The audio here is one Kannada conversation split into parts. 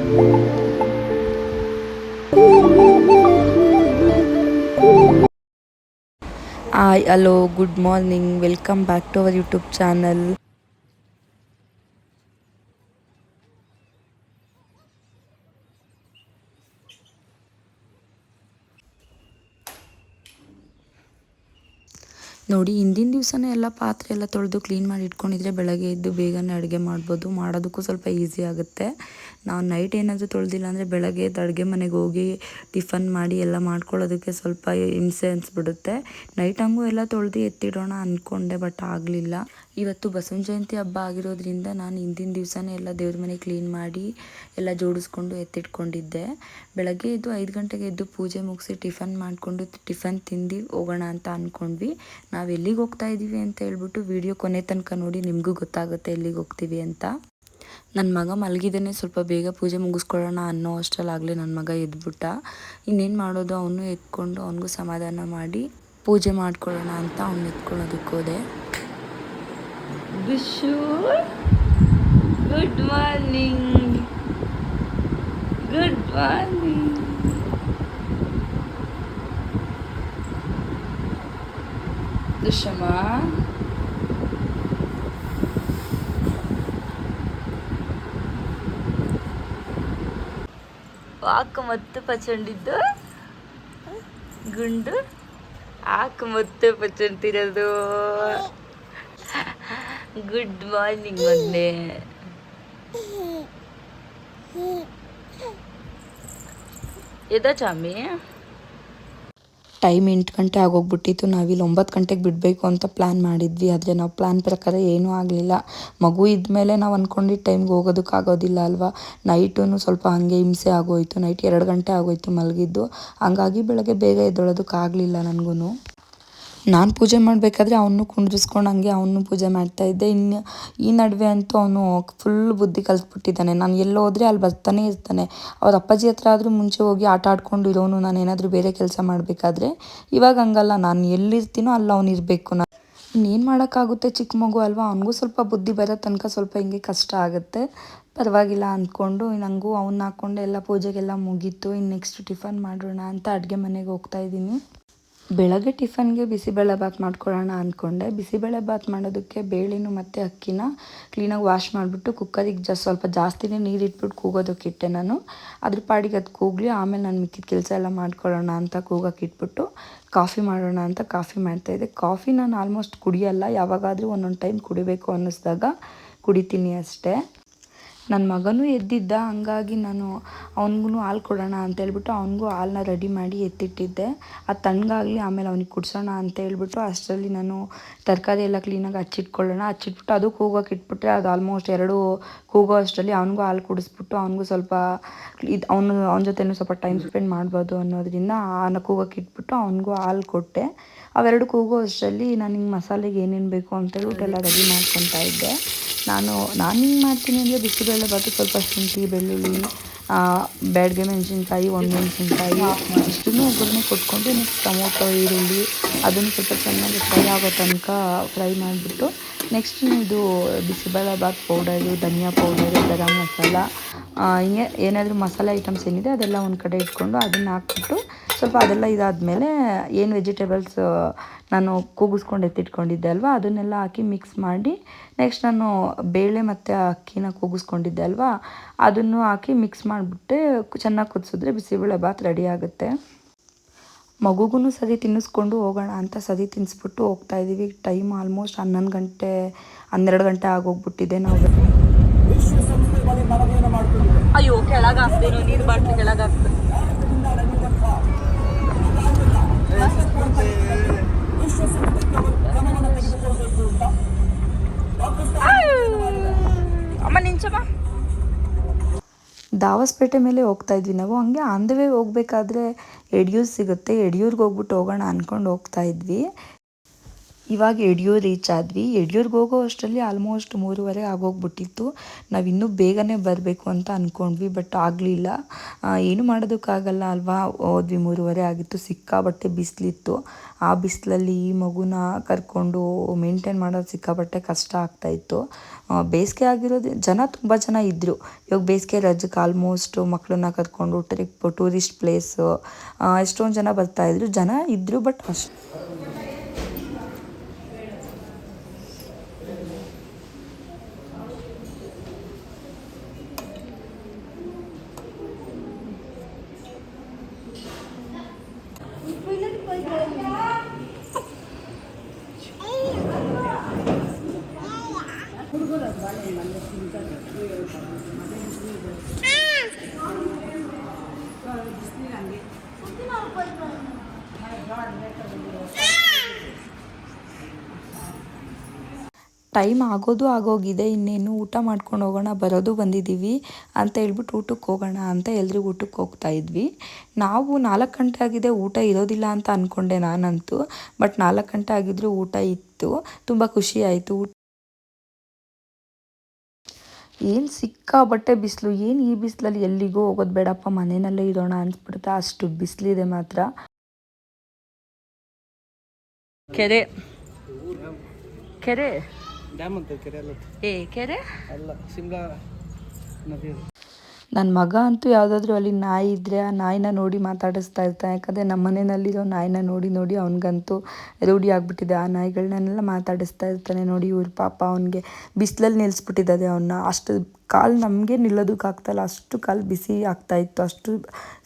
Hi, hello, good morning. Welcome back to our YouTube channel. ನೋಡಿ, ಹಿಂದಿನ ದಿವಸನೇ ಎಲ್ಲ ಪಾತ್ರೆ ಎಲ್ಲ ತೊಳೆದು ಕ್ಲೀನ್ ಮಾಡಿ ಇಟ್ಕೊಂಡಿದ್ರೆ ಬೆಳಗ್ಗೆ ಎದ್ದು ಬೇಗನೆ ಅಡುಗೆ ಮಾಡ್ಬೋದು. ಮಾಡೋದಕ್ಕೂ ಸ್ವಲ್ಪ ಈಸಿ ಆಗುತ್ತೆ. ನಾವು ನೈಟ್ ಏನಾದರೂ ತೊಳೆದಿಲ್ಲ ಅಂದರೆ ಬೆಳಗ್ಗೆ ಎದ್ದು ಅಡುಗೆ ಮನೆಗೆ ಹೋಗಿ ಟಿಫನ್ ಮಾಡಿ ಎಲ್ಲ ಮಾಡ್ಕೊಳ್ಳೋದಕ್ಕೆ ಸ್ವಲ್ಪ ಹಿಂಸೆ ಅನಿಸ್ಬಿಡುತ್ತೆ. ನೈಟ್ ಹಂಗೂ ಎಲ್ಲ ತೊಳೆದು ಎತ್ತಿಡೋಣ ಅಂದ್ಕೊಂಡೆ, ಬಟ್ ಆಗಲಿಲ್ಲ. ಇವತ್ತು ಬಸವನ ಜಯಂತಿ ಹಬ್ಬ ಆಗಿರೋದ್ರಿಂದ ನಾನು ಹಿಂದಿನ ದಿವಸನೇ ಎಲ್ಲ ದೇವ್ರ ಮನೆ ಕ್ಲೀನ್ ಮಾಡಿ ಎಲ್ಲ ಜೋಡಿಸ್ಕೊಂಡು ಎತ್ತಿಟ್ಕೊಂಡಿದ್ದೆ. ಬೆಳಗ್ಗೆ ಎದ್ದು 5 ಗಂಟೆಗೆ ಎದ್ದು ಪೂಜೆ ಮುಗಿಸಿ ಟಿಫನ್ ಮಾಡಿಕೊಂಡು ಟಿಫನ್ ತಿಂದು ಹೋಗೋಣ ಅಂತ ಅಂದ್ಕೊಂಡ್ವಿ. ನಾವು ಎಲ್ಲಿಗೆ ಹೋಗ್ತಾ ಇದ್ದೀವಿ ಅಂತ ಹೇಳ್ಬಿಟ್ಟು ವಿಡಿಯೋ ಕೊನೆ ತನಕ ನೋಡಿ, ನಿಮಗೂ ಗೊತ್ತಾಗುತ್ತೆ ಎಲ್ಲಿಗೆ ಹೋಗ್ತೀವಿ ಅಂತ. ನನ್ನ ಮಗ ಮಲಗಿದ್ದೇನೆ, ಸ್ವಲ್ಪ ಬೇಗ ಪೂಜೆ ಮುಗಿಸ್ಕೊಳ್ಳೋಣ ಅನ್ನೋ ಅಷ್ಟರಲ್ಲಾಗಲೇ ನನ್ನ ಮಗ ಎದ್ಬಿಟ್ಟ. ಇನ್ನೇನು ಮಾಡೋದು, ಅವನು ಎತ್ಕೊಂಡು ಅವನಿಗೂ ಸಮಾಧಾನ ಮಾಡಿ ಪೂಜೆ ಮಾಡ್ಕೊಳ್ಳೋಣ ಅಂತ ಅವ್ನು ಎತ್ಕೊಳ್ಳೋದಕ್ಕೆ ಹೋದೆ. Bishu, good morning. Good morning. ದುಷ್ಯಮ್ಮ, ಆಕ ಮತ್ತು ಪಚಂಡಿದ್ದು ಗುಂಡು ಆಕ ಮತ್ತು ಪಚಂತಿರೋದು. ಗುಡ್ ಮಾರ್ನಿಂಗ್ ಮೊನ್ನೆ. ಎದಾ ಚಾಮಿ? ಟೈಮ್ 8 ಗಂಟೆ ಆಗೋಗ್ಬಿಟ್ಟಿತ್ತು. ನಾವಿಲ್ಲಿ 9 ಗಂಟೆಗೆ ಬಿಡಬೇಕು ಅಂತ ಪ್ಲ್ಯಾನ್ ಮಾಡಿದ್ವಿ. ಆದರೆ ನಾವು ಪ್ಲ್ಯಾನ್ ಪ್ರಕಾರ ಏನೂ ಆಗಲಿಲ್ಲ. ಮಗು ಇದ್ಮೇಲೆ ನಾವು ಅಂದ್ಕೊಂಡಿದ್ದ ಟೈಮ್ಗೆ ಹೋಗೋದಕ್ಕಾಗೋದಿಲ್ಲ ಅಲ್ವಾ. ನೈಟೂ ಸ್ವಲ್ಪ ಹಾಗೆ ಹಿಂಸೆ ಆಗೋಯಿತು. ನೈಟ್ 2 ಗಂಟೆ ಆಗೋಯಿತು ಮಲಗಿದ್ದು. ಹಂಗಾಗಿ ಬೆಳಗ್ಗೆ ಬೇಗ ಎದ್ದೇಳೋದಕ್ಕಾಗಲಿಲ್ಲ ನನಗೂ. ನಾನು ಪೂಜೆ ಮಾಡಬೇಕಾದ್ರೆ ಅವನು ಕುಂಡ್ರಿಸ್ಕೊಂಡು ಹಂಗೆ ಅವನು ಪೂಜೆ ಮಾಡ್ತಾಯಿದ್ದೆ. ಇನ್ನು ಈ ನಡುವೆ ಅಂತೂ ಅವನು ಫುಲ್ ಬುದ್ಧಿ ಕಲಿಸ್ಬಿಟ್ಟಿದ್ದಾನೆ. ನಾನು ಎಲ್ಲೋ ಹೋದರೆ ಅಲ್ಲಿ ಬರ್ತಾನೆ ಇರ್ತಾನೆ. ಅವ್ರ ಅಪ್ಪಾಜಿ ಹತ್ರ ಆದರೂ ಮುಂಚೆ ಹೋಗಿ ಆಟ ಆಡ್ಕೊಂಡು ಇರೋನು, ನಾನು ಏನಾದರೂ ಬೇರೆ ಕೆಲಸ ಮಾಡಬೇಕಾದ್ರೆ. ಇವಾಗ ಹಂಗಲ್ಲ, ನಾನು ಎಲ್ಲಿರ್ತೀನೋ ಅಲ್ಲಿ ಅವ್ನು ಇರಬೇಕು. ಇನ್ನೇನು ಮಾಡೋಕ್ಕಾಗುತ್ತೆ, ಚಿಕ್ಕ ಮಗು ಅಲ್ವಾ. ಅವನಿಗೂ ಸ್ವಲ್ಪ ಬುದ್ಧಿ ಬರೋ ತನಕ ಸ್ವಲ್ಪ ಹಿಂಗೆ ಕಷ್ಟ ಆಗುತ್ತೆ. ಪರವಾಗಿಲ್ಲ ಅಂದ್ಕೊಂಡು ನನಗೂ ಅವನ್ನ ಹಾಕ್ಕೊಂಡು ಎಲ್ಲ ಪೂಜೆಗೆಲ್ಲ ಮುಗೀತು. ಇನ್ನು ನೆಕ್ಸ್ಟ್ ಟಿಫನ್ ಮಾಡೋಣ ಅಂತ ಅಡುಗೆ ಮನೆಗೆ ಹೋಗ್ತಾಯಿದ್ದೀನಿ. ಬೆಳಗ್ಗೆ ಟಿಫನ್ಗೆ ಬಿಸಿಬೇಳೆಭಾತ್ ಮಾಡ್ಕೊಳ್ಳೋಣ ಅಂದ್ಕೊಂಡೆ. ಬಿಸಿಬೇಳೆಭಾತ್ ಮಾಡೋದಕ್ಕೆ ಬೇಳೆನೂ ಮತ್ತು ಅಕ್ಕಿನ ಕ್ಲೀನಾಗಿ ವಾಶ್ ಮಾಡಿಬಿಟ್ಟು ಕುಕ್ಕರಿಗೆ ಸ್ವಲ್ಪ ಜಾಸ್ತಿನೇ ನೀರು ಇಟ್ಬಿಟ್ಟು ಕೂಗೋದಕ್ಕೆ ಇಟ್ಟೆ ನಾನು. ಅದ್ರ ಪಾಡಿಗೆ ಅದು ಕೂಗಲಿ, ಆಮೇಲೆ ನಾನು ಮಿಕ್ಕಿದ ಕೆಲಸ ಎಲ್ಲ ಮಾಡ್ಕೊಳ್ಳೋಣ ಅಂತ ಕೂಗೋಕೆ ಇಟ್ಬಿಟ್ಟು ಕಾಫಿ ಮಾಡೋಣ ಅಂತ ಕಾಫಿ ಮಾಡ್ತಾಯಿದ್ದೆ. ಕಾಫಿ ನಾನು ಆಲ್ಮೋಸ್ಟ್ ಕುಡಿಯಲ್ಲ, ಯಾವಾಗಾದರೂ ಒಂದೊಂದು ಟೈಮ್ ಕುಡಿಬೇಕು ಅನ್ನಿಸ್ದಾಗ ಕುಡಿತೀನಿ ಅಷ್ಟೇ. ನನ್ನ ಮಗನೂ ಎದ್ದಿದ್ದ, ಹಂಗಾಗಿ ನಾನು ಅವ್ನಿಗೂ ಹಾಲು ಕೊಡೋಣ ಅಂತೇಳ್ಬಿಟ್ಟು ಅವ್ನಿಗೂ ಹಾಲನ್ನ ರೆಡಿ ಮಾಡಿ ಎತ್ತಿಟ್ಟಿದ್ದೆ. ಅದು ತಣ್ಣಗಾಗಲಿ, ಆಮೇಲೆ ಅವ್ನಿಗೆ ಕುಡಿಸೋಣ ಅಂತೇಳ್ಬಿಟ್ಟು ಅಷ್ಟರಲ್ಲಿ ನಾನು ತರಕಾರಿ ಎಲ್ಲ ಕ್ಲೀನಾಗಿ ಹಚ್ಚಿಟ್ಬಿಟ್ಟು ಅದು ಕೂಗೋಕೆ ಇಟ್ಬಿಟ್ರೆ ಅದು ಆಲ್ಮೋಸ್ಟ್ 2 ಕೂಗೋ ಅಷ್ಟರಲ್ಲಿ ಅವ್ನಿಗೂ ಹಾಲು ಕುಡಿಸ್ಬಿಟ್ಟು ಅವ್ನಿಗೂ ಸ್ವಲ್ಪ ಅವನ ಜೊತೆನೂ ಸ್ವಲ್ಪ ಟೈಮ್ ಸ್ಪೆಂಡ್ ಮಾಡ್ಬೋದು ಅನ್ನೋದ್ರಿಂದ ಕೂಗೋಕೆ ಇಟ್ಬಿಟ್ಟು ಅವ್ನಿಗೂ ಹಾಲು ಕೊಟ್ಟೆ. ಅವೆರಡು ಕೂಗೋ ಅಷ್ಟರಲ್ಲಿ ನಾನು ಹಿಂಗೆ ಮಸಾಲೆಗೆ ಏನೇನು ಬೇಕು ಅಂತೇಳ್ಬಿಟ್ಟು ಎಲ್ಲ ರೆಡಿ ಮಾಡ್ಕೊತಾ ಇದ್ದೆ. ನಾನು ಹಿಂಗೆ ಮಾಡ್ತೀನಿ ಅಂದರೆ ಬಿಸಿಬೇಳೆಭಾತು ಸ್ವಲ್ಪ ಶುಂಠಿ, ಬೆಳ್ಳುಳ್ಳಿ, ಬ್ಯಾಡಗೆ ಮೆಣಸಿನ್ಕಾಯಿ, ಒಣಮೆಣಸಿನ್ಕಾಯಿ ಇಷ್ಟನ್ನು ಒಗ್ಗರಣೆ ಕೊಟ್ಕೊಂಡು ನೆಕ್ಸ್ಟ್ ಟೊಮೊಟೊ, ಈರುಳ್ಳಿ ಅದನ್ನು ಸ್ವಲ್ಪ ಚೆನ್ನಾಗಿ ಫ್ರೈ ಆಗೋ ತನಕ ಫ್ರೈ ಮಾಡಿಬಿಟ್ಟು ನೆಕ್ಸ್ಟ್ ಇದು ಬಿಸಿಬೇಳೆಭಾತ್ ಪೌಡರು, ಧನಿಯಾ ಪೌಡರು, ಗರಂ ಮಸಾಲ, ಹಿಂಗೆ ಏನಾದರೂ ಮಸಾಲೆ ಐಟಮ್ಸ್ ಏನಿದೆ ಅದೆಲ್ಲ ಒಂದು ಕಡೆ ಇಟ್ಕೊಂಡು ಅದನ್ನು ಹಾಕ್ಬಿಟ್ಟು ಸ್ವಲ್ಪ ಅದೆಲ್ಲ ಇದಾದಮೇಲೆ ಏನು ವೆಜಿಟೇಬಲ್ಸ್ ನಾನು ಕೂಗಿಸ್ಕೊಂಡು ಎತ್ತಿಟ್ಕೊಂಡಿದ್ದೆ ಅಲ್ವಾ, ಅದನ್ನೆಲ್ಲ ಹಾಕಿ ಮಿಕ್ಸ್ ಮಾಡಿ ನೆಕ್ಸ್ಟ್ ನಾನು ಬೇಳೆ ಮತ್ತು ಅಕ್ಕಿನ ಕೂಗಿಸ್ಕೊಂಡಿದ್ದೆ ಅಲ್ವಾ, ಅದನ್ನು ಹಾಕಿ ಮಿಕ್ಸ್ ಮಾಡಿಬಿಟ್ಟೆ ಚೆನ್ನಾಗಿ ಕುದಿಸಿದ್ರೆ ಬಿಸಿಬೇಳೆಭಾತ್ ರೆಡಿ ಆಗುತ್ತೆ. ಮಗುಗೂ ಸರಿ ತಿನ್ನಿಸ್ಕೊಂಡು ಹೋಗೋಣ ಅಂತ ಸರಿ ತಿನ್ನಿಸ್ಬಿಟ್ಟು ಹೋಗ್ತಾಯಿದ್ದೀವಿ. ಟೈಮ್ ಆಲ್ಮೋಸ್ಟ್ 11 ಗಂಟೆ 12 ಗಂಟೆ ಆಗೋಗ್ಬಿಟ್ಟಿದೆ. ನಾವು ಅಯ್ಯೋ ಕೆಳಗೆ ಹಾಕ್ತೇನೋ, ನೀರು ಬಾಟ್ಲಿ ಕೆಳಗೆ ಹಾಕ್ತೇನೆ. ಅಮ್ಮ ನಿಂಚಮ್ಮ. ದಾವಸ್ಪೇಟೆ ಮೇಲೆ ಹೋಗ್ತಾ ಇದ್ವಿ ನಾವು. ಹಂಗೆ ಆನ್ ದ ವೇ ಹೋಗ್ಬೇಕಾದ್ರೆ ಯಡಿಯೂರು ಸಿಗುತ್ತೆ. ಯಡಿಯೂರಿಗೆ ಹೋಗ್ಬಿಟ್ಟು ಹೋಗೋಣ ಅಂದ್ಕೊಂಡು ಹೋಗ್ತಾ ಇದ್ವಿ. ಇವಾಗ ಯಡಿಯೂರು ರೀಚ್ ಆದ್ವಿ. ಯಡಿಯೂರ್ಗೆ ಹೋಗೋ ಅಷ್ಟರಲ್ಲಿ ಆಲ್ಮೋಸ್ಟ್ 3:30 ಆಗೋಗ್ಬಿಟ್ಟಿತ್ತು. ನಾವಿನ್ನೂ ಬೇಗನೆ ಬರಬೇಕು ಅಂತ ಅಂದ್ಕೊಂಡ್ವಿ, ಬಟ್ ಆಗಲಿಲ್ಲ. ಏನು ಮಾಡೋದಕ್ಕಾಗಲ್ಲ ಅಲ್ವಾ. ಹೋದ್ವಿ 3:30 ಆಗಿತ್ತು. ಸಿಕ್ಕಾಬಟ್ಟೆ ಬಿಸಿಲಿತ್ತು. ಆ ಬಿಸಿಲಲ್ಲಿ ಈ ಮಗುನ ಕರ್ಕೊಂಡು ಮೇಂಟೈನ್ ಮಾಡೋದು ಸಿಕ್ಕಾಬಟ್ಟೆ ಕಷ್ಟ ಆಗ್ತಾಯಿತ್ತು. ಬೇಸಿಗೆ ಆಗಿರೋದು ಜನ ತುಂಬ ಜನ ಇದ್ದರು. ಇವಾಗ ಬೇಸಿಗೆ ರಜಕ್ಕೆ ಆಲ್ಮೋಸ್ಟ್ ಮಕ್ಕಳನ್ನ ಕರ್ಕೊಂಡು ಟ್ರಿಪ್ ಟೂರಿಸ್ಟ್ ಪ್ಲೇಸು ಎಷ್ಟೊಂದು ಜನ ಬರ್ತಾಯಿದ್ರು. ಜನ ಇದ್ದರು, ಬಟ್ ಅಷ್ಟು ಟೈಮ್ ಆಗೋಗಿದೆ. ಇನ್ನೇನು ಊಟ ಮಾಡ್ಕೊಂಡು ಹೋಗೋಣ, ಬರೋದು ಬಂದಿದ್ದೀವಿ ಅಂತ ಹೇಳ್ಬಿಟ್ಟು ಊಟಕ್ಕೆ ಹೋಗೋಣ ಅಂತ ಎಲ್ರಿಗೂ ಊಟಕ್ಕೆ ಹೋಗ್ತಾ ಇದ್ವಿ. ನಾವು 4 ಗಂಟೆ ಆಗಿದೆ, ಊಟ ಇರೋದಿಲ್ಲ ಅಂತ ಅಂದ್ಕೊಂಡೆ ನಾನಂತೂ. ಬಟ್ 4 ಗಂಟೆ ಆಗಿದ್ರು ಊಟ ಇತ್ತು. ತುಂಬ ಖುಷಿ ಆಯಿತು. ಏನು ಸಿಕ್ಕಾಬಟ್ಟೆ ಬಿಸಿಲು. ಏನು ಈ ಬಿಸಿಲಲ್ಲಿ ಎಲ್ಲಿಗೂ ಹೋಗೋದು ಬೇಡಪ್ಪ, ಮನೆಯಲ್ಲೇ ಇರೋಣ ಅನ್ಸ್ಬಿಡುತ್ತೆ, ಅಷ್ಟು ಬಿಸಿಲಿದೆ ಮಾತ್ರ. ಕೆರೆ ಕೆರೆ ಡ್ಯಾಮ್ ಅಂತ ಕೆರೆ ಅಲ್ಲ, ಕೆರೆ ಅಲ್ಲ, ಶಿಮ್ಲಾ ನದಿ. ನನ್ನ ಮಗ ಅಂತೂ ಯಾವುದಾದ್ರೂ ಅಲ್ಲಿ ನಾಯಿ ಇದ್ದರೆ ಆ ನಾಯಿನ ನೋಡಿ ಮಾತಾಡಿಸ್ತಾ ಇರ್ತಾನೆ. ಯಾಕಂದರೆ ನಮ್ಮ ಮನೆಯಲ್ಲಿರೋ ನಾಯಿನ ನೋಡಿ ನೋಡಿ ಅವನಿಗಂತೂ ರೂಢಿ ಆಗಿಬಿಟ್ಟಿದೆ. ಆ ನಾಯಿಗಳನ್ನೆಲ್ಲ ಮಾತಾಡಿಸ್ತಾ ಇರ್ತಾನೆ. ನೋಡಿ ಇವ್ರ ಪಾಪ ಅವನಿಗೆ ಬಿಸಿಲಲ್ಲಿ ನಿಲ್ಲಿಸ್ಬಿಟ್ಟಿದ್ದಾರೆ ಅವನ್ನ. ಅಷ್ಟು ಕಾಲು ನಮಗೆ ನಿಲ್ಲೋದಕ್ಕಾಗ್ತಾಯಿಲ್ಲ, ಅಷ್ಟು ಕಾಲು ಬಿಸಿ ಆಗ್ತಾಯಿತ್ತು, ಅಷ್ಟು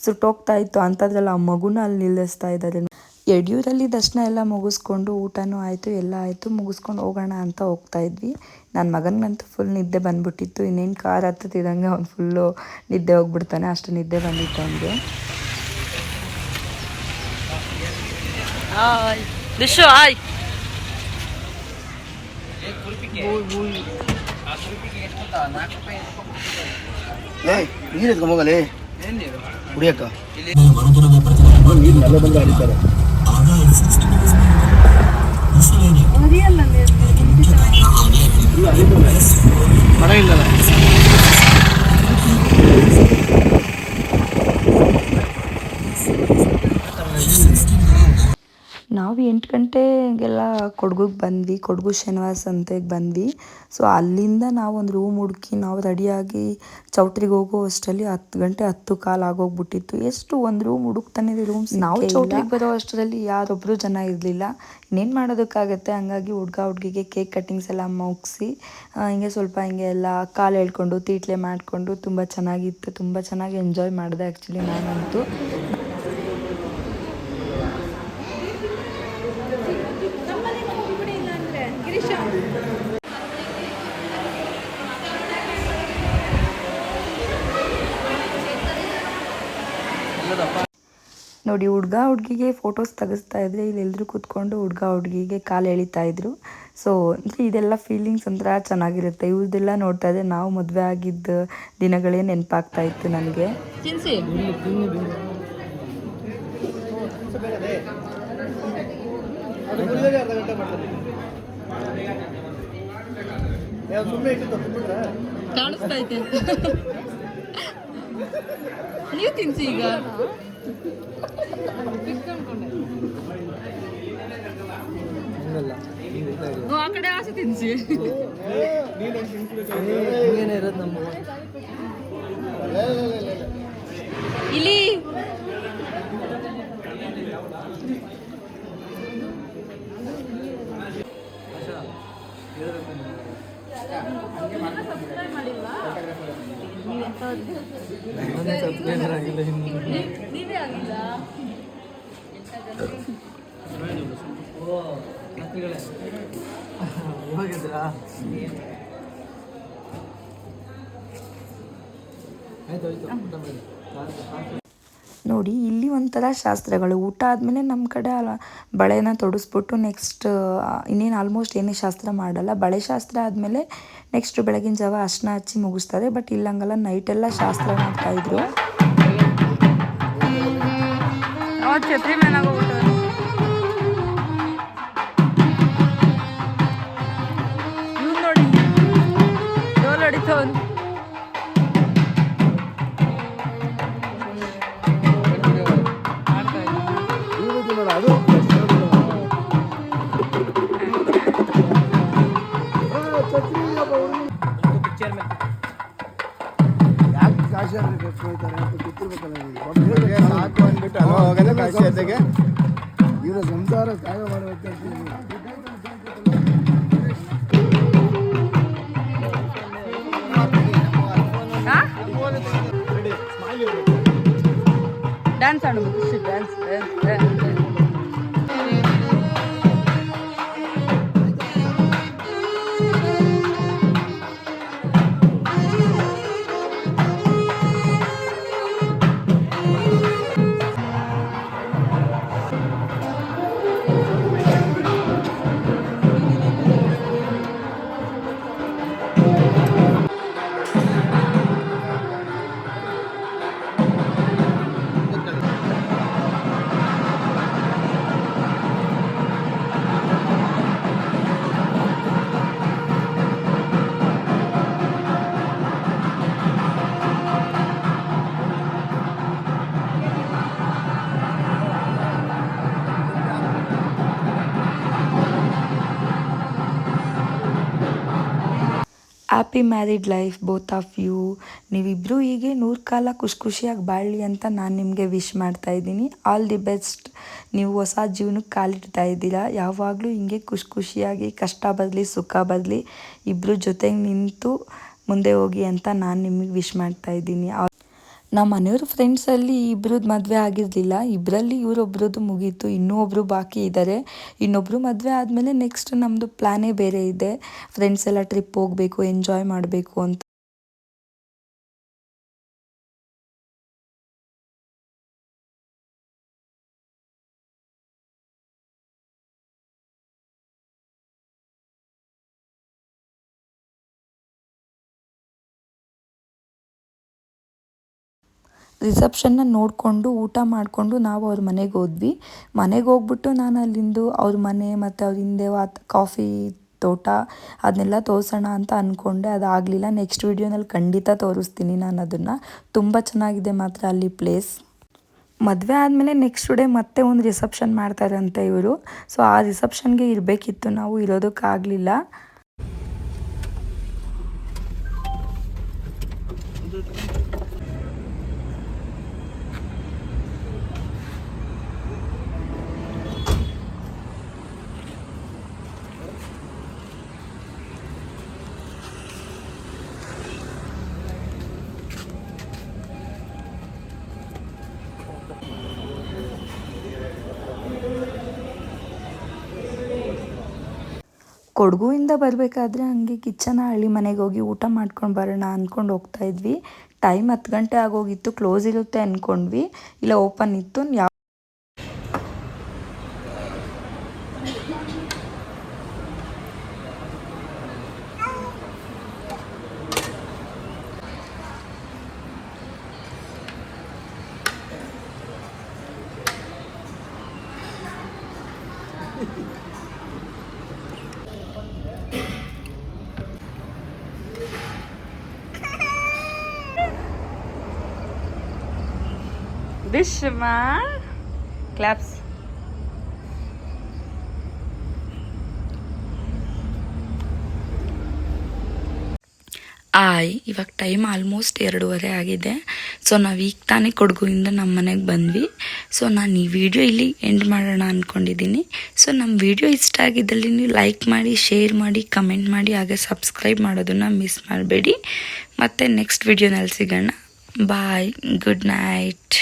ಸುಟ್ಟೋಗ್ತಾ ಇತ್ತು. ಅಂಥದ್ರಲ್ಲಿ ಆ ಮಗುನ ಅಲ್ಲಿ ನಿಲ್ಲಿಸ್ತಾ ಇದ್ದಾರೆ. ಯಡಿಯೂರಲ್ಲಿ ದರ್ಶನ ಎಲ್ಲ ಮುಗಿಸ್ಕೊಂಡು ಊಟನೂ ಆಯಿತು, ಎಲ್ಲ ಆಯಿತು. ಮುಗಿಸ್ಕೊಂಡು ಹೋಗೋಣ ಅಂತ ಹೋಗ್ತಾ ಇದ್ವಿ. ನನ್ನ ಮಗನಿಗಂತೂ ಫುಲ್ ನಿದ್ದೆ ಬಂದುಬಿಟ್ಟಿತ್ತು. ಇನ್ನೇನು ಕಾರ್ ಹತ್ತುತ್ತಿದ್ದಂಗೆ ಅವ್ನು ಫುಲ್ಲು ನಿದ್ದೆ ಹೋಗ್ಬಿಡ್ತಾನೆ, ಅಷ್ಟು ನಿದ್ದೆ ಬಂದಿತ್ತು ಅವನಿಗೆ. ನಾವು 8 ಗಂಟೆಗೆಲ್ಲ ಕೊಡಗುಗೆ ಬಂದ್ವಿ. ಕೊಡಗು ಶನಿವಾರ ಸಂತೆಗೆ ಬಂದ್ವಿ. ಸೊ ಅಲ್ಲಿಂದ ನಾವು ಒಂದು ರೂಮ್ ಹುಡುಕಿ ನಾವು ರೆಡಿಯಾಗಿ ಚೌಟ್ರಿಗೆ ಹೋಗೋ ಅಷ್ಟರಲ್ಲಿ 10 ಗಂಟೆ 10:15 ಆಗೋಗ್ಬಿಟ್ಟಿತ್ತು. ಎಷ್ಟು ಒಂದು ರೂಮ್ ಹುಡುಕ್ತಾನೆ ರೂಮ್. ನಾವು ಚೌಟ್ರಿಗೆ ಬರೋ ಅಷ್ಟರಲ್ಲಿ ಯಾರೊಬ್ಬರು ಜನ ಇರಲಿಲ್ಲ. ಇನ್ನೇನು ಮಾಡೋದಕ್ಕಾಗತ್ತೆ. ಹಂಗಾಗಿ ಹುಡುಗಿಗೆ ಕೇಕ್ ಕಟ್ಟಿಂಗ್ಸ್ ಎಲ್ಲ ಮುಗಿಸಿ ಹಿಂಗೆ ಸ್ವಲ್ಪ ಹಿಂಗೆ ಎಲ್ಲ ಕಾಲು ಎಳ್ಕೊಂಡು ತೀಟ್ಲೆ ಮಾಡಿಕೊಂಡು ತುಂಬ ಚೆನ್ನಾಗಿತ್ತು. ತುಂಬ ಚೆನ್ನಾಗಿ ಎಂಜಾಯ್ ಮಾಡಿದೆ ಆ್ಯಕ್ಚುಲಿ ನಾನಂತೂ. ನೋಡಿ ಹುಡುಗಿಗೆ ಫೋಟೋಸ್ ತೆಗೆಸ್ತಾ ಇದ್ರೆ ಇಲ್ಲೆಲ್ಲರೂ ಕೂತ್ಕೊಂಡು ಹುಡುಗಿಗೆ ಕಾಲು ಎಳಿತಾ ಇದ್ರು. ಸೊ ಇದೆಲ್ಲ ಫೀಲಿಂಗ್ಸ್ ಒಂಥರ ಚೆನ್ನಾಗಿರುತ್ತೆ. ಇವ್ರದ್ದೆಲ್ಲ ನೋಡ್ತಾ ಇದ್ದರೆ ನಾವು ಮದುವೆ ಆಗಿದ್ದ ದಿನಗಳೇ ನೆನಪಾಗ್ತಾ ಇತ್ತು ನನಗೆ. ಕಾಣಿಸ್ತೈತೆ ನೀವು ತಿನ್ಸಿ ಈಗ. ಆ ಕಡೆ ಆಸೆ ತಿನ್ಸಿ. ಇಲ್ಲಿ ನೀವೇ ಆಗಿಲ್ಲ. ನೋಡಿ ಇಲ್ಲಿ ಒಂಥರ ಶಾಸ್ತ್ರಗಳು. ಊಟ ಆದಮೇಲೆ ನಮ್ಮ ಕಡೆ ಬಳೆನ ತೊಡಿಸ್ಬಿಟ್ಟು ನೆಕ್ಸ್ಟ್ ಇನ್ನೇನು ಆಲ್ಮೋಸ್ಟ್ ಏನೇ ಶಾಸ್ತ್ರ ಮಾಡಲ್ಲ. ಬಳೆ ಶಾಸ್ತ್ರ ಆದಮೇಲೆ ನೆಕ್ಸ್ಟ್ ಬೆಳಗಿನ ಜಾವ ಅರ್ಶಿನ ಹಚ್ಚಿ ಮುಗಿಸ್ತಾರೆ. ಬಟ್ ಇಲ್ಲಂಗಲ್ಲ, ನೈಟೆಲ್ಲ ಶಾಸ್ತ್ರ ಮಾಡ್ತಾಯಿದ್ರು. ಛತ್ರಿ ಮೇಲೆ ಅದು ಪಿಕ್ಚರ್ ಮೇಲೆ ಯಾಕೆ ಕಾಶಿ ಅಂದ್ರೆ ಕರ್ಕೊಳ್ತಾರೆ ಅಂತ ಗೊತ್ತಿರ್ಬೇಕಲ್ಲ ಸಾಕು ಅಂದ್ಬಿಟ್ಟು ಅಲ್ಲ ಹೋಗೋದೇ ಕಾಶಿ ಜೊತೆಗೆ ಇವರ ಸಂಸಾರ ತ್ಯಾಗ ಮಾಡಬೇಕಂತ ಡ್ಯಾನ್ಸ್ ಆಡಬೇಕು dance happy married life both of you. ನೀವಿಬ್ಬರು ಹೀಗೆ 100 ಕಾಲ ಖುಷಿಯಾಗಿ ಬಾಳಲಿ ಅಂತ ನಾನು ನಿಮಗೆ ವಿಶ್ ಮಾಡ್ತಾ ಇದ್ದೀನಿ. All the best. ನೀವು ಹೊಸ ಜೀವನಕ್ಕೆ ಕಾಲಿಡ್ತಾ ಇದ್ದೀರಾ. ಯಾವಾಗಲೂ ಹಿಂಗೆ ಖುಷಿಯಾಗಿ ಕಷ್ಟ ಬರಲಿ ಸುಖ ಬರಲಿ ಇಬ್ಬರು ಜೊತೆಗೆ ನಿಂತು ಮುಂದೆ ಹೋಗಿ ಅಂತ ನಾನು ನಿಮಗೆ ವಿಶ್ ಮಾಡ್ತಾ ಇದ್ದೀನಿ. ನಮ್ಮ ಮನೆಯವ್ರ ಫ್ರೆಂಡ್ಸಲ್ಲಿ ಇಬ್ಬರದ್ದು ಮದುವೆ ಆಗಿರಲಿಲ್ಲ. ಇಬ್ಬರಲ್ಲಿ ಇವರೊಬ್ರದ್ದು ಮುಗೀತು. ಇನ್ನೂ ಒಬ್ಬರು ಬಾಕಿ ಇದ್ದಾರೆ. ಇನ್ನೊಬ್ಬರು ಮದುವೆ ಆದಮೇಲೆ ನೆಕ್ಸ್ಟ್ ನಮ್ಮದು ಪ್ಲ್ಯಾನೇ ಬೇರೆ ಇದೆ. ಫ್ರೆಂಡ್ಸ್ ಎಲ್ಲ ಟ್ರಿಪ್ ಹೋಗಬೇಕು, ಎಂಜಾಯ್ ಮಾಡಬೇಕು ಅಂತ. ರಿಸೆಪ್ಷನ್ನ ನೋಡಿಕೊಂಡು ಊಟ ಮಾಡಿಕೊಂಡು ನಾವು ಅವ್ರ ಮನೆಗೆ ಹೋದ್ವಿ. ಮನೆಗೆ ಹೋಗ್ಬಿಟ್ಟು ನಾನು ಅಲ್ಲಿಂದು ಅವ್ರ ಮನೆ ಮತ್ತು ಅವ್ರ ಹಿಂದೆ ಕಾಫಿ ತೋಟ ಅದನ್ನೆಲ್ಲ ತೋರಿಸೋಣ ಅಂತ ಅಂದ್ಕೊಂಡೆ. ಅದಾಗಲಿಲ್ಲ. ನೆಕ್ಸ್ಟ್ ವೀಡಿಯೋನಲ್ಲಿ ಖಂಡಿತ ತೋರಿಸ್ತೀನಿ ನಾನು ಅದನ್ನು. ತುಂಬ ಚೆನ್ನಾಗಿದೆ ಮಾತ್ರ ಅಲ್ಲಿ ಪ್ಲೇಸ್. ಮದುವೆ ಆದಮೇಲೆ ನೆಕ್ಸ್ಟ್ ಡೇ ಮತ್ತೆ ಒಂದು ರಿಸೆಪ್ಷನ್ ಮಾಡ್ತಾರಂತೆ ಇವರು. ಸೊ ಆ ರಿಸೆಪ್ಷನ್ಗೆ ಇರಬೇಕಿತ್ತು, ನಾವು ಇರೋದಕ್ಕಾಗಲಿಲ್ಲ. ಕೊಡಗುವಿಂದ ಬರಬೇಕಾದ್ರೆ ಹಂಗೆ ಕಿಚ್ಚನಹಳ್ಳಿ ಮನೆಗೆ ಹೋಗಿ ಊಟ ಮಾಡ್ಕೊಂಡು ಬರೋಣ ಅಂದ್ಕೊಂಡು ಹೋಗ್ತಾ ಇದ್ವಿ. ಟೈಮ್ 10 ಗಂಟೆ ಆಗೋಗಿತ್ತು. ಕ್ಲೋಸ್ ಇರುತ್ತೆ ಅಂದ್ಕೊಂಡ್ವಿ. ಇಲ್ಲ ಓಪನ್ ಇತ್ತು. Bishma claps. ಇವಾಗ ಟೈಮ್ ಆಲ್ಮೋಸ್ಟ್ 2:30 ಆಗಿದೆ. ಸೊ ನಾವು ಈಗ ತಾನೇ ಕೊಡಗುವಿಂದ ನಮ್ಮ ಮನೆಗೆ ಬಂದ್ವಿ. ಸೊ ನಾನು ಈ ವಿಡಿಯೋ ಇಲ್ಲಿ ಎಂಡ್ ಮಾಡೋಣ ಅಂದ್ಕೊಂಡಿದ್ದೀನಿ. ಸೊ ನಮ್ಮ ವಿಡಿಯೋ ಇಷ್ಟ ಆಗಿದ್ದಲ್ಲಿ ನೀವು ಲೈಕ್ ಮಾಡಿ, ಶೇರ್ ಮಾಡಿ, ಕಮೆಂಟ್ ಮಾಡಿ, ಹಾಗೆ ಸಬ್ಸ್ಕ್ರೈಬ್ ಮಾಡೋದನ್ನು ಮಿಸ್ ಮಾಡಬೇಡಿ. ಮತ್ತು ನೆಕ್ಸ್ಟ್ ವಿಡಿಯೋನಲ್ಲಿ ಸಿಗೋಣ. ಬಾಯ್, ಗುಡ್ ನೈಟ್.